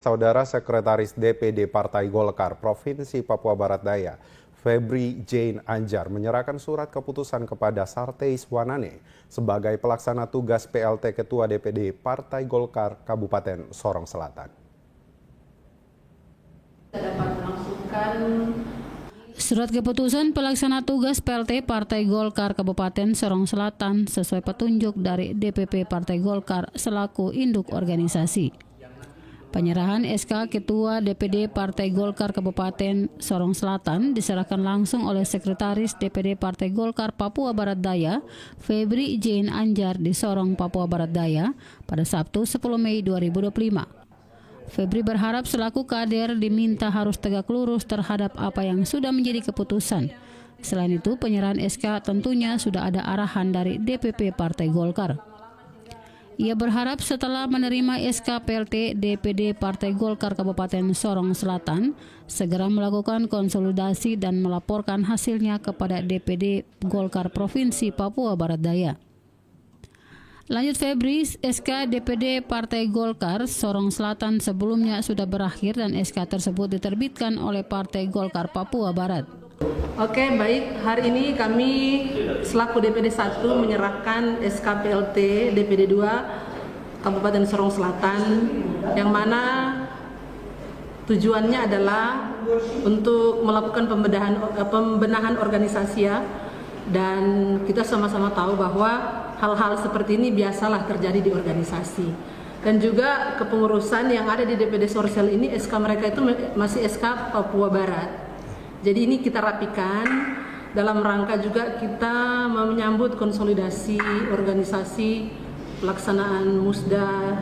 Saudara Sekretaris DPD Partai Golkar Provinsi Papua Barat Daya, Febri Jane Anjar menyerahkan surat keputusan kepada Sarteis Wanane sebagai pelaksana tugas PLT Ketua DPD Partai Golkar Kabupaten Sorong Selatan. Surat keputusan pelaksana tugas PLT Partai Golkar Kabupaten Sorong Selatan sesuai petunjuk dari DPP Partai Golkar selaku induk organisasi. Penyerahan SK Ketua DPD Partai Golkar Kabupaten Sorong Selatan diserahkan langsung oleh Sekretaris DPD Partai Golkar Papua Barat Daya, Febri Jane Anjar di Sorong, Papua Barat Daya pada Sabtu 10 Mei 2025. Febri berharap selaku kader diminta harus tegak lurus terhadap apa yang sudah menjadi keputusan. Selain itu, penyerahan SK tentunya sudah ada arahan dari DPP Partai Golkar. Ia berharap setelah menerima SK PLT DPD Partai Golkar Kabupaten Sorong Selatan, segera melakukan konsolidasi dan melaporkan hasilnya kepada DPD Golkar Provinsi Papua Barat Daya. Lanjut Febri, SK DPD Partai Golkar Sorong Selatan sebelumnya sudah berakhir dan SK tersebut diterbitkan oleh Partai Golkar Papua Barat. Oke, baik. Hari ini kami selaku DPD 1 menyerahkan SK PLT DPD 2 Kabupaten Sorong Selatan yang mana tujuannya adalah untuk melakukan pembenahan organisasi ya. Dan kita sama-sama tahu bahwa hal-hal seperti ini biasalah terjadi di organisasi. Dan juga kepengurusan yang ada di DPD Sorsel ini SK mereka itu masih SK Papua Barat. Jadi ini kita rapikan dalam rangka juga kita menyambut konsolidasi organisasi pelaksanaan musda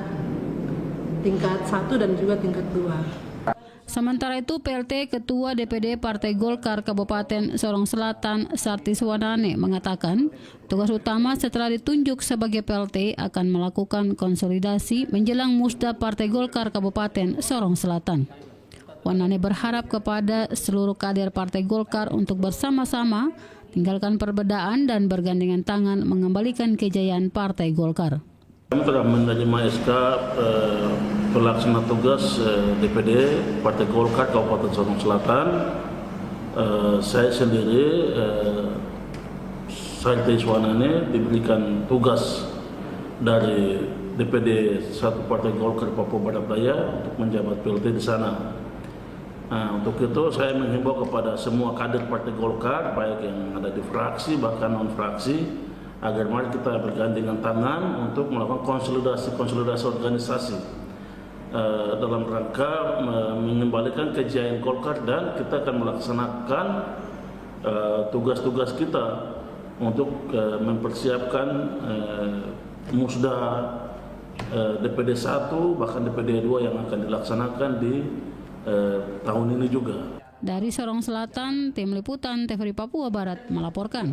tingkat 1 dan juga tingkat 2. Sementara itu, PLT Ketua DPD Partai Golkar Kabupaten Sorong Selatan, Sarteis Wanane, mengatakan tugas utama setelah ditunjuk sebagai PLT akan melakukan konsolidasi menjelang musda Partai Golkar Kabupaten Sorong Selatan. Wanane berharap kepada seluruh kader Partai Golkar untuk bersama-sama tinggalkan perbedaan dan bergandengan tangan mengembalikan kejayaan Partai Golkar. Kami telah menerima SK pelaksana tugas DPD Partai Golkar Kabupaten Sorong Selatan. Saya sendiri, Sarteis Wanane, diberikan tugas dari DPD 1 Partai Golkar Papua Barat Daya untuk menjabat PLT di sana. Untuk itu saya menghimbau kepada semua kader Partai Golkar, baik yang ada di fraksi bahkan non fraksi, agar mari kita bergandengan tangan untuk melakukan konsolidasi organisasi dalam rangka mengembalikan kejayaan Golkar, dan kita akan melaksanakan tugas-tugas kita untuk mempersiapkan musda DPD 1 bahkan DPD 2 yang akan dilaksanakan di tahun ini juga. Dari Sorong Selatan, Tim Liputan TVRI Papua Barat melaporkan.